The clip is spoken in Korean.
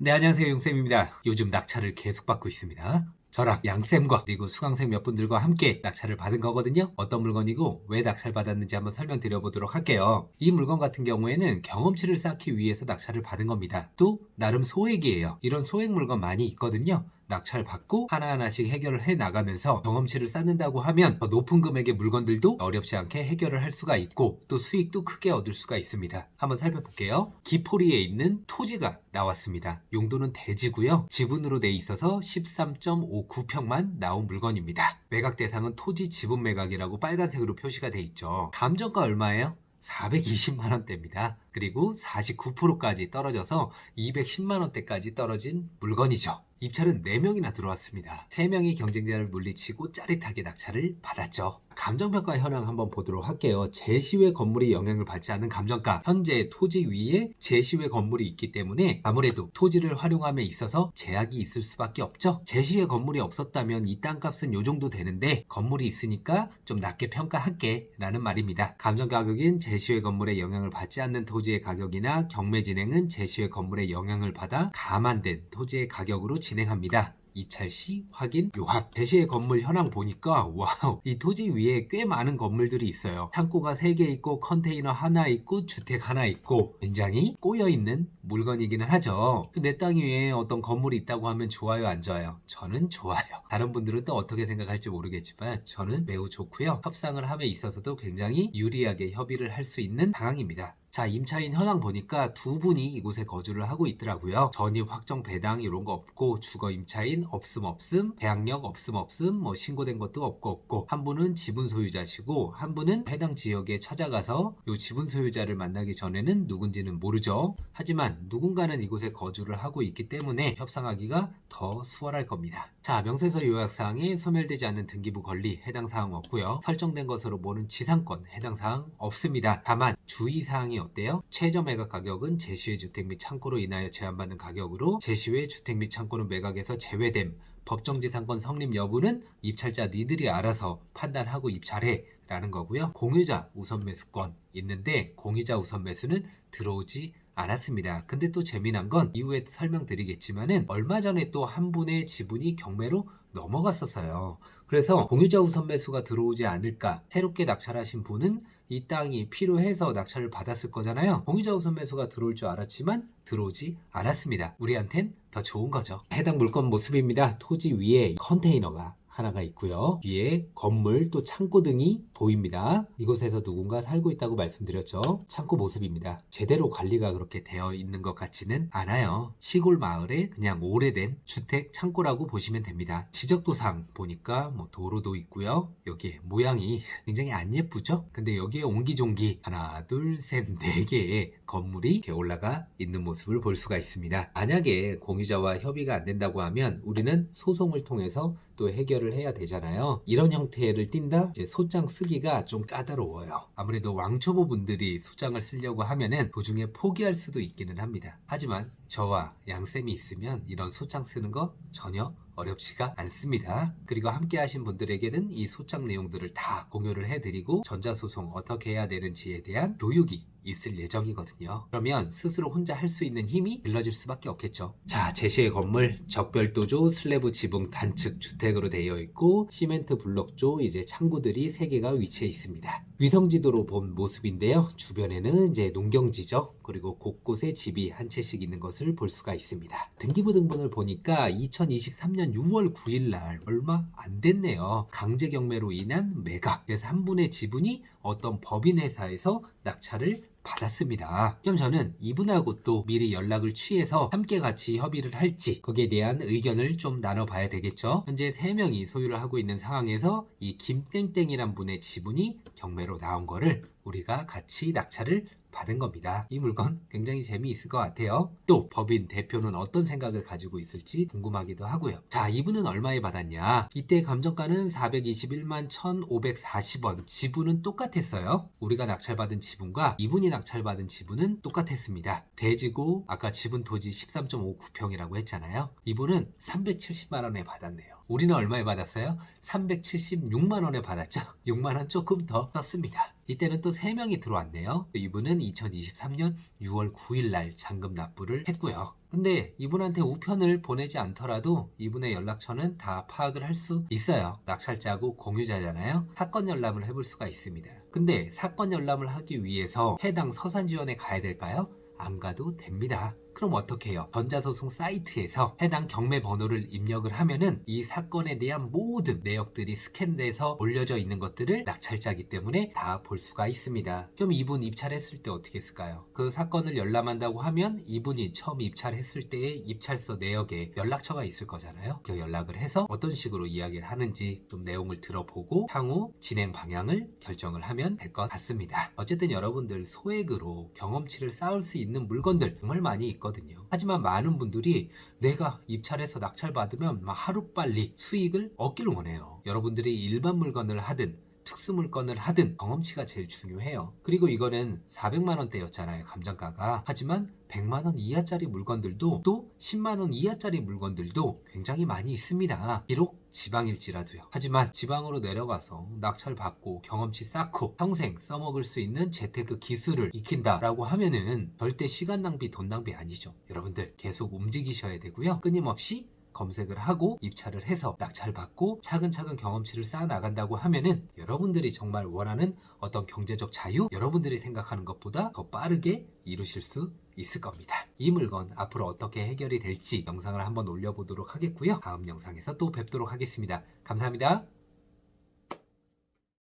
네, 안녕하세요. 용쌤입니다. 요즘 낙찰을 계속 받고 있습니다. 저랑 양쌤과 그리고 수강생 몇 분들과 함께 낙찰을 받은 거거든요. 어떤 물건이고 왜 낙찰 받았는지 한번 설명드려보도록 할게요. 이 물건 같은 경우에는 경험치를 쌓기 위해서 낙찰을 받은 겁니다. 또 나름 소액이에요. 이런 소액 물건 많이 있거든요. 낙찰 받고 하나하나씩 해결을 해 나가면서 경험치를 쌓는다고 하면 더 높은 금액의 물건들도 어렵지 않게 해결을 할 수가 있고 또 수익도 크게 얻을 수가 있습니다. 한번 살펴볼게요. 기포리에 있는 토지가 나왔습니다. 용도는 대지고요. 지분으로 돼 있어서 13.59평만 나온 물건입니다. 매각 대상은 토지 지분 매각이라고 빨간색으로 표시가 돼 있죠. 감정가 얼마예요? 420만 원대입니다. 그리고 49%까지 떨어져서 210만 원대까지 떨어진 물건이죠. 입찰은 4명이나 들어왔습니다. 3명이 경쟁자를 물리치고 짜릿하게 낙찰을 받았죠. 감정평가 현황 한번 보도록 할게요. 제시외 건물이 영향을 받지 않는 감정가. 현재 토지 위에 제시외 건물이 있기 때문에 아무래도 토지를 활용함에 있어서 제약이 있을 수밖에 없죠. 제시외 건물이 없었다면 이 땅값은 요 정도 되는데 건물이 있으니까 좀 낮게 평가할게 라는 말입니다. 감정가격은 제시외 건물에 영향을 받지 않는 토지의 가격이나 경매 진행은 제시외 건물에 영향을 받아 감안된 토지의 가격으로 진행합니다. 입찰 시 확인 요합. 제시의 건물 현황 보니까 와우, 이 토지 위에 꽤 많은 건물들이 있어요. 창고가 3개 있고 컨테이너 하나 있고 주택 하나 있고 굉장히 꼬여있는 물건이기는 하죠. 내 땅 위에 어떤 건물이 있다고 하면 좋아요, 안 좋아요? 저는 좋아요. 다른 분들은 또 어떻게 생각할지 모르겠지만 저는 매우 좋고요. 협상을 함에 있어서도 굉장히 유리하게 협의를 할 수 있는 상황입니다. 자, 임차인 현황 보니까 2분이 이곳에 거주를 하고 있더라고요. 전입 확정 배당 이런 거 없고 주거 임차인 없음 계약력 없음 뭐 신고된 것도 없고 한 분은 지분 소유자시고 한 분은 해당 지역에 찾아가서 요 지분 소유자를 만나기 전에는 누군지는 모르죠. 하지만 누군가는 이곳에 거주를 하고 있기 때문에 협상하기가 더 수월할 겁니다. 자, 명세서 요약사항에 소멸되지 않는 등기부 권리 해당 사항 없고요. 설정된 것으로 보는 지상권 해당 사항 없습니다. 다만 주의사항이 어때요? 최저 매각 가격은 제시외 주택 및 창고로 인하여 제한받는 가격으로 제시외 주택 및 창고는 매각에서 제외됨. 법정지상권 성립 여부는 입찰자 니들이 알아서 판단하고 입찰해 라는 거고요. 공유자 우선 매수권 있는데 공유자 우선 매수는 들어오지 않았습니다. 근데 또 재미난 건 이후에 설명드리겠지만은 얼마 전에 또 한 분의 지분이 경매로 넘어갔었어요. 그래서 공유자 우선 매수가 들어오지 않을까. 새롭게 낙찰하신 분은 이 땅이 필요해서 낙찰을 받았을 거잖아요. 공유자 우선 매수가 들어올 줄 알았지만 들어오지 않았습니다. 우리한텐 더 좋은 거죠. 해당 물건 모습입니다. 토지 위에 컨테이너가 하나가 있고요. 뒤에 건물 또 창고 등이 보입니다. 이곳에서 누군가 살고 있다고 말씀드렸죠. 창고 모습입니다. 제대로 관리가 그렇게 되어 있는 것 같지는 않아요. 시골 마을에 그냥 오래된 주택 창고라고 보시면 됩니다. 지적도상 보니까 뭐 도로도 있고요. 여기에 모양이 굉장히 안 예쁘죠? 근데 여기에 옹기종기 하나 둘셋 4개의 건물이 이렇게 올라가 있는 모습을 볼 수가 있습니다. 만약에 공유자와 협의가 안 된다고 하면 우리는 소송을 통해서 또 해결을 해야 되잖아요. 이런 형태를 띈다? 이제 소장 쓰기가 좀 까다로워요. 아무래도 왕초보 분들이 소장을 쓰려고 하면은 도중에 포기할 수도 있기는 합니다. 하지만 저와 양쌤이 있으면 이런 소장 쓰는 거 전혀 어렵지가 않습니다. 그리고 함께 하신 분들에게는 이 소장 내용들을 다 공유를 해드리고 전자소송 어떻게 해야 되는지에 대한 교육이 있을 예정이거든요. 그러면 스스로 혼자 할 수 있는 힘이 길러질 수밖에 없겠죠. 자, 제시의 건물 적별도조 슬래브 지붕 단측 주택으로 되어 있고 시멘트 블록조 이제 창고들이 3개가 위치해 있습니다. 위성지도로 본 모습인데요. 주변에는 이제 농경지죠. 그리고 곳곳에 집이 한 채씩 있는 것을 볼 수가 있습니다. 등기부 등본을 보니까 2023년 6월 9일 날 얼마 안 됐네요. 강제 경매로 인한 매각. 그래서 한 분의 지분이 어떤 법인 회사에서 낙찰을 받았습니다. 그럼 저는 이분하고 또 미리 연락을 취해서 함께 같이 협의를 할지 거기에 대한 의견을 좀 나눠봐야 되겠죠. 현재 3명이 소유를 하고 있는 상황에서 이 김땡땡이란 분의 지분이 경매로 나온 거를 우리가 같이 낙찰을 받은 겁니다. 이 물건 굉장히 재미있을 것 같아요. 또 법인 대표는 어떤 생각을 가지고 있을지 궁금하기도 하고요. 자, 이분은 얼마에 받았냐? 이때 감정가는 421만 1,540원. 지분은 똑같았어요. 우리가 낙찰받은 지분과 이분이 낙찰받은 지분은 똑같았습니다. 대지고 아까 지분 토지 13.59평이라고 했잖아요. 이분은 370만 원에 받았네요. 우리는 얼마에 받았어요? 376만 원에 받았죠. 6만 원 조금 더 썼습니다. 이때는 또 3명이 들어왔네요. 이분은 2023년 6월 9일 날 잔금 납부를 했고요. 근데 이분한테 우편을 보내지 않더라도 이분의 연락처는 다 파악을 할 수 있어요. 낙찰자고 공유자잖아요. 사건 열람을 해볼 수가 있습니다. 근데 사건 열람을 하기 위해서 해당 서산지원에 가야 될까요? 안 가도 됩니다. 그럼 어떻게 해요? 전자소송 사이트에서 해당 경매 번호를 입력을 하면은 이 사건에 대한 모든 내역들이 스캔돼서 올려져 있는 것들을 낙찰자이기 때문에 다 볼 수가 있습니다. 그럼 이분 입찰했을 때 어떻게 했을까요? 그 사건을 열람한다고 하면 이분이 처음 입찰했을 때의 입찰서 내역에 연락처가 있을 거잖아요. 그 연락을 해서 어떤 식으로 이야기를 하는지 좀 내용을 들어보고 향후 진행 방향을 결정을 하면 될 것 같습니다. 어쨌든 여러분들 소액으로 경험치를 쌓을 수 있는 물건들 정말 많이 있거든요. 하지만 많은 분들이 내가 입찰해서 낙찰받으면 하루빨리 수익을 얻기를 원해요. 여러분들이 일반 물건을 하든 특수 물건을 하든 경험치가 제일 중요해요. 그리고 이거는 400만원대였잖아요, 감정가가. 하지만 100만원 이하짜리 물건들도 또 10만원 이하짜리 물건들도 굉장히 많이 있습니다. 비록 지방일지라도요. 하지만 지방으로 내려가서 낙찰 받고 경험치 쌓고 평생 써먹을 수 있는 재테크 기술을 익힌다라고 하면은 절대 시간 낭비, 돈 낭비 아니죠. 여러분들 계속 움직이셔야 되고요. 끊임없이 검색을 하고 입찰을 해서 낙찰받고 차근차근 경험치를 쌓아 나간다고 하면은 여러분들이 정말 원하는 어떤 경제적 자유, 여러분들이 생각하는 것보다 더 빠르게 이루실 수 있을 겁니다. 이 물건 앞으로 어떻게 해결이 될지 영상을 한번 올려보도록 하겠고요. 다음 영상에서 또 뵙도록 하겠습니다. 감사합니다.